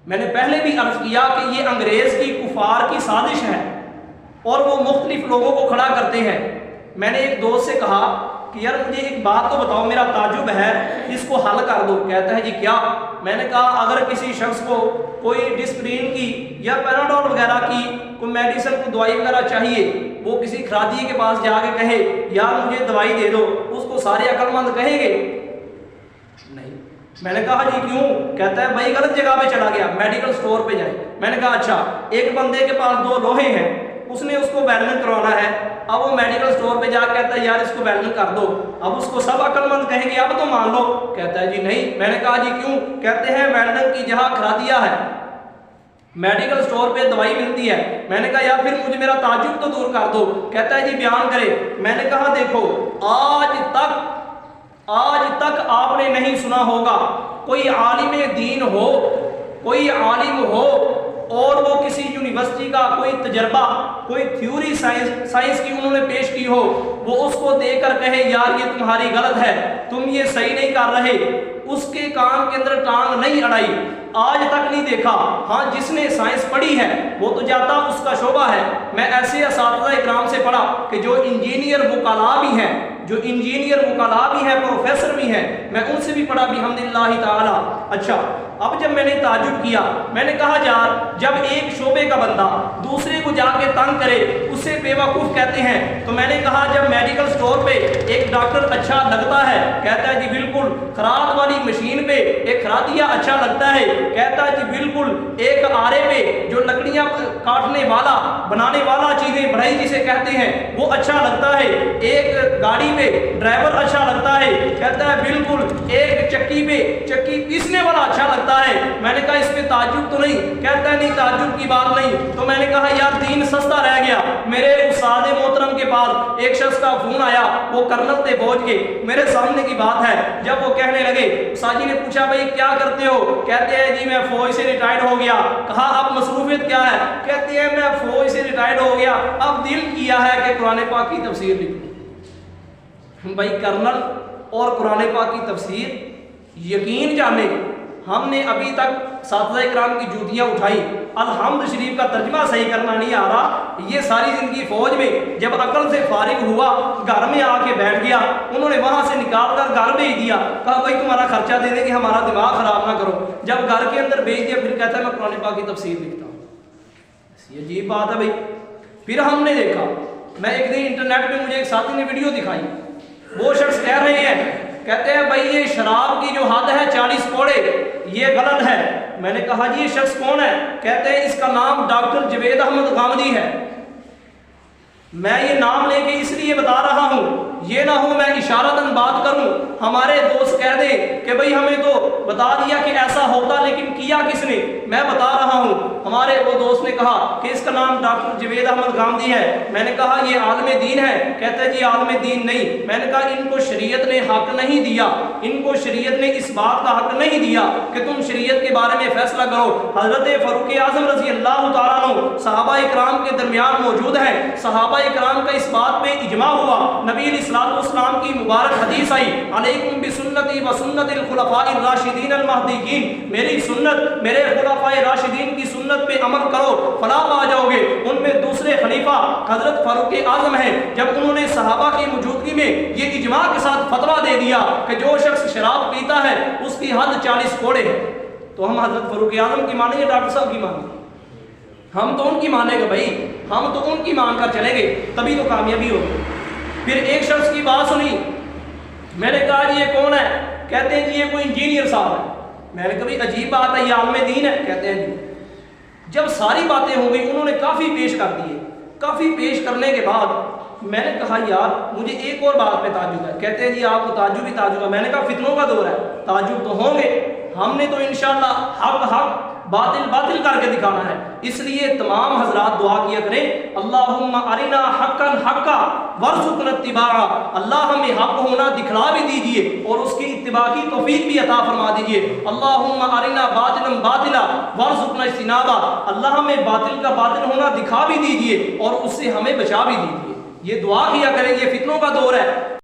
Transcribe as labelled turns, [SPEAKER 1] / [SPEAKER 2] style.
[SPEAKER 1] میں نے پہلے بھی عرض کیا کہ یہ انگریز کی کفار کی سازش ہے اور وہ مختلف لوگوں کو کھڑا کرتے ہیں۔ میں نے ایک دوست سے کہا کہ یار مجھے ایک بات تو بتاؤ، میرا تعجب ہے، اس کو حل کر دو۔ کہتا ہے جی کیا؟ میں نے کہا اگر کسی شخص کو کوئی ڈسپرین کی یا پیناڈول وغیرہ کی کوئی میڈیسن کو دوائی وغیرہ چاہیے، وہ کسی کھرادیے کے پاس جا کے کہے یار مجھے دوائی دے دو، اس کو سارے عقل مند کہیں گے؟ نہیں۔ میں نے کہا جی کیوں؟ کہتا ہے بھائی غلط جگہ پہ چلا گیا، میڈیکل سٹور پہ جائے۔ میں نے کہا اچھا، ایک بندے کے پاس 2 لوہے ہیں، اس نے اس کو ویلڈنگ کروانا ہے، اب وہ میڈیکل سٹور پہ جا کہتا ہے یار اس کو ویلڈنگ کر دو، اب اس کو سب عقل مند کہیں گے اب تو مان لو؟ کہتا ہے جی نہیں۔ میں نے کہا جی کیوں؟ کہتے ہیں ویلڈنگ کی جہاں کھرادیا ہے، میڈیکل سٹور پہ دوائی ملتی ہے۔ میں نے کہا یا پھر مجھے میرا تعجب تو دور کر دو۔ کہتا ہے جی بیان کرے۔ میں نے کہا دیکھو آج تک آپ نے نہیں سنا ہوگا کوئی عالم دین ہو، کوئی عالم ہو اور وہ کسی یونیورسٹی کا کوئی تجربہ، کوئی تھیوری سائنس کی انہوں نے پیش کی ہو، وہ اس کو دے کر کہے یار یہ تمہاری غلط ہے، تم یہ صحیح نہیں کر رہے، اس کے کام کے اندر ٹانگ نہیں اڑائی، آج تک نہیں دیکھا۔ ہاں جس نے سائنس پڑھی ہے وہ تو جاتا اس کا شعبہ ہے۔ میں ایسے اساتذہ اکرام سے پڑھا کہ جو انجینئر وکلاء بھی ہیں، پروفیسر بھی ہیں، میں ان سے بھی پڑھا بحمداللہ تعالی۔ اچھا اب جب میں نے تعجب کیا، میں نے کہا یار جب ایک شعبے کا بندہ دوسرے کو جا کے تنگ کرے اسے بے وقوف کہتے ہیں، تو میں نے کہا جب میڈیکل سٹور پہ ایک ڈاکٹر اچھا لگتا ہے، کہتا ہے جی بالکل، خراد والی مشین پہ ایک خرادیا اچھا لگتا ہے، کہتا ہے جی بالکل، ایک آرے پہ جو لکڑیاں کاٹنے والا بنانے والا چیزیں بڑھائی جسے کہتے ہیں وہ اچھا لگتا ہے، ایک گاڑی پہ ڈرائیور اچھا لگتا ہے، کہتا ہے بالکل، ایک چکی پہ چکی پیسنے والا اچھا لگتا ہے۔ میں نے کہا اس پہ تعجب تو نہیں؟ کہتا ہے نہیں تعجب کی بات نہیں۔ تو میں نے کہا یار دین سستا رہ گیا۔ میرے استاد محترم کے پاس ایک شخص کا فون آیا، وہ کرنل تھے فوج کے، میرے سامنے کی بات ہے، جب وہ کہنے لگے، استاد جی نے پوچھا بھائی کیا کرتے ہو؟ کہتے ہیں جی میں فوج سے ریٹائرڈ ہو گیا۔ کہا اب مصروفیت کیا ہے؟ کہتے ہیں میں فوج سے ریٹائرڈ ہو گیا، اب دل کیا ہے کہ قرآن پاک کی تفسیر لکھوں۔ بھائی کرنل اور قرآن پاک کی تفسیر، یقین جانے ہم نے ابھی تک اساتذہ اکرام کی جوتیاں اٹھائی، الحمد شریف کا ترجمہ صحیح کرنا نہیں آ رہا، یہ ساری زندگی فوج میں جب عقل سے فارغ ہوا گھر میں آ کے بیٹھ گیا، انہوں نے وہاں سے نکال کر گھر بھیج دیا، کہا بھائی تمہارا خرچہ دے دیں گے، ہمارا دماغ خراب نہ کرو۔ جب گھر کے اندر بھیج دیا پھر کہتا ہے میں قرآن پاک کی تفسیر لکھتا ہوں۔ یہ عجیب بات ہے بھائی۔ پھر ہم نے دیکھا، میں ایک دن انٹرنیٹ پہ مجھے ایک ساتھی نے ویڈیو دکھائی، وہ شخص کہہ رہے ہیں، کہتے ہیں بھائی یہ شراب کی جو حد ہے 40 کوڑے، یہ غلط ہے۔ میں نے کہا جی یہ شخص کون ہے؟ کہتے ہیں اس کا نام ڈاکٹر جوید احمد غامدی ہے۔ میں یہ نام لے کے اس لیے بتا رہا ہوں، یہ نہ ہو میں اشارتاً بات کروں، ہمارے دوست کہہ دیں کہ بھئی ہمیں تو بتا دیا کہ ایسا ہوتا لیکن کیا کس نے؟ میں بتا رہا ہوں۔ ہمارے وہ دوست نے کہا کہ اس کا نام ڈاکٹر جوید احمد غامدی ہے۔ میں نے کہا یہ عالم دین ہے؟ کہتا ہے جی عالم دین نہیں۔ میں نے کہا ان کو شریعت نے حق نہیں دیا، ان کو شریعت نے اس بات کا حق نہیں دیا کہ تم شریعت کے بارے میں فیصلہ کرو۔ حضرت فاروق اعظم رضی اللہ تعالیٰ عنہ صحابہ اکرام کے درمیان موجود ہیں، صحابہ اکرام کا اس بات پہ اجماع ہوا، نبی علیہ السلام کی مبارک حدیث آئی، علیکم بسنتی و سنت الخلفاء الراشدین المہدیین، میری سنت، میرے خلفاء راشدین کی سنت پہ عمل کرو فلاح پا جاؤ گے۔ ان میں دوسرے خلیفہ حضرت فاروق اعظم ہیں، جب انہوں نے صحابہ کی موجودگی میں یہ اجماع کے ساتھ فتویٰ دے دیا کہ جو شخص شراب پیتا ہے اس کی حد 40 کوڑے ہے، تو ہم حضرت فاروق اعظم کی مانیں یا ڈاکٹر صاحب کی مانیں؟ ہم تو ان کی مانیں گے بھائی، ہم تو ان کی مان کر چلیں گے، تبھی تو کامیابی ہوگی۔ پھر ایک شخص کی بات سنی، میں نے کہا جی یہ کون ہے؟ کہتے ہیں جی یہ کوئی انجینئر صاحب ہے۔ میں نے کہا عجیب بات ہے، یہ عالم دین ہے؟ کہتے ہیں جی۔ جب ساری باتیں ہو گئی انہوں نے کافی پیش کر دیے، کافی پیش کرنے کے بعد میں نے کہا یار مجھے ایک اور بات پہ تعجب ہے۔ کہتے ہیں جی آپ کو تعجب ہی تعجب ہے۔ میں نے کہا فتنوں کا دور ہے، تعجب تو ہوں گے، ہم نے تو انشاءاللہ حق حق باطل باطل کر کے دکھانا ہے۔ اس لیے تمام حضرات دعا کیا کریں، اللہم ارنا حقا حقا وارزقنا اتباعا، اللہ ہمیں حق ہونا دکھلا بھی دیجئے اور اس کی اتباع کی توفیق بھی عطا فرما دیجئے۔ اللہم ارنا باطلا باطلا وارزقنا اجتنابا، اللہ ہمیں باطل کا باطل ہونا دکھا بھی دیجئے اور اس سے ہمیں بچا بھی دیجئے۔ یہ دعا کیا کریں، یہ فتنوں کا دور ہے۔